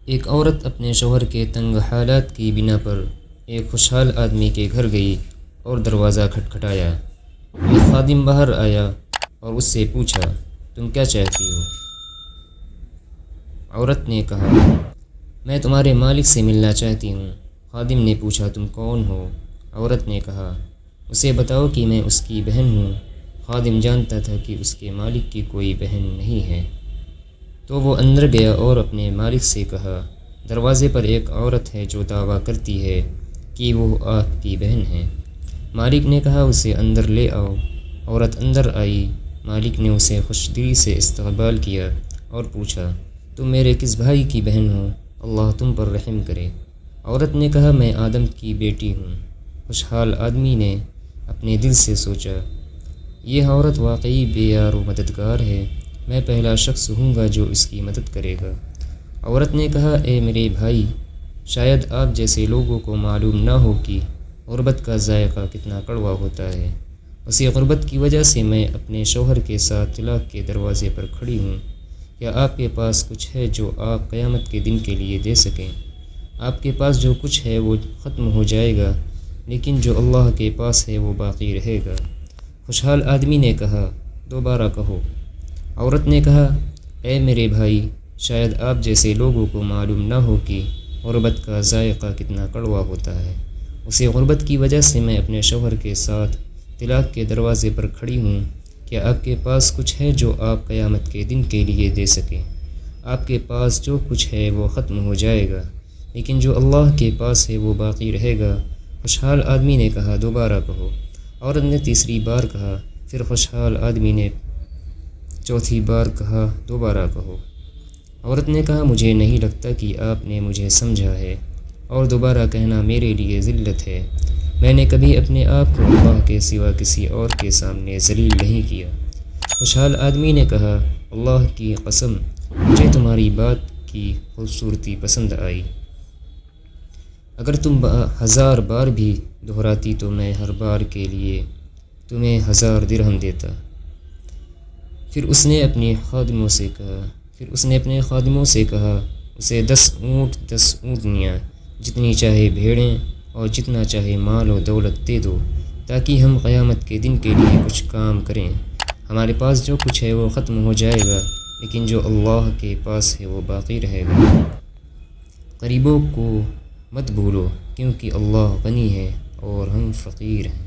ایک عورت اپنے شوہر کے تنگ حالات کی بنا پر ایک خوشحال آدمی کے گھر گئی اور دروازہ کھٹکھٹایا۔ ایک خادم باہر آیا اور اس سے پوچھا، تم کیا چاہتی ہو؟ عورت نے کہا، میں تمہارے مالک سے ملنا چاہتی ہوں۔ خادم نے پوچھا، تم کون ہو؟ عورت نے کہا، اسے بتاؤ کہ میں اس کی بہن ہوں۔ خادم جانتا تھا کہ اس کے مالک کی کوئی بہن نہیں ہے، تو وہ اندر گیا اور اپنے مالک سے کہا، دروازے پر ایک عورت ہے جو دعویٰ کرتی ہے کہ وہ آپ کی بہن ہے۔ مالک نے کہا، اسے اندر لے آؤ۔ عورت اندر آئی۔ مالک نے اسے خوش دلی سے استقبال کیا اور پوچھا، تم میرے کس بھائی کی بہن ہو؟ اللہ تم پر رحم کرے۔ عورت نے کہا، میں آدم کی بیٹی ہوں۔ خوشحال آدمی نے اپنے دل سے سوچا، یہ عورت واقعی بے یار و مددگار ہے، میں پہلا شخص ہوں گا جو اس کی مدد کرے گا۔ عورت نے کہا، اے میرے بھائی، شاید آپ جیسے لوگوں کو معلوم نہ ہو کہ غربت کا ذائقہ کتنا کڑوا ہوتا ہے۔ اسی غربت کی وجہ سے میں اپنے شوہر کے ساتھ طلاق کے دروازے پر کھڑی ہوں۔ کیا آپ کے پاس کچھ ہے جو آپ قیامت کے دن کے لیے دے سکیں؟ آپ کے پاس جو کچھ ہے وہ ختم ہو جائے گا، لیکن جو اللہ کے پاس ہے وہ باقی رہے گا۔ خوشحال آدمی نے کہا، دوبارہ کہو۔ عورت نے کہا، اے میرے بھائی، شاید آپ جیسے لوگوں کو معلوم نہ ہو کہ غربت کا ذائقہ کتنا کڑوا ہوتا ہے۔ اسی غربت کی وجہ سے میں اپنے شوہر کے ساتھ طلاق کے دروازے پر کھڑی ہوں۔ کیا آپ کے پاس کچھ ہے جو آپ قیامت کے دن کے لیے دے سکیں؟ آپ کے پاس جو کچھ ہے وہ ختم ہو جائے گا، لیکن جو اللہ کے پاس ہے وہ باقی رہے گا۔ خوشحال آدمی نے کہا، دوبارہ کہو۔ عورت نے تیسری بار کہا۔ پھر خوشحال آدمی نے چوتھی بار کہا، دوبارہ کہو۔ عورت نے کہا، مجھے نہیں لگتا کہ آپ نے مجھے سمجھا ہے، اور دوبارہ کہنا میرے لیے ذلت ہے۔ میں نے کبھی اپنے آپ کو اللہ کے سوا کسی اور کے سامنے ذلیل نہیں کیا۔ خوشحال آدمی نے کہا، اللہ کی قسم، مجھے تمہاری بات کی خوبصورتی پسند آئی۔ اگر تم 1000 بار بھی دہراتی تو میں ہر بار کے لیے تمہیں 1000 درہم دیتا۔ پھر اس نے اپنے خادموں سے کہا، اسے 10 اونٹ 10 اونٹنیاں، جتنی چاہے بھیڑیں اور جتنا چاہے مال و دولت دے دو، تاکہ ہم قیامت کے دن کے لیے کچھ کام کریں۔ ہمارے پاس جو کچھ ہے وہ ختم ہو جائے گا، لیکن جو اللہ کے پاس ہے وہ باقی رہے گا۔ غریبوں کو مت بھولو، کیونکہ اللہ غنی ہے اور ہم فقیر ہیں۔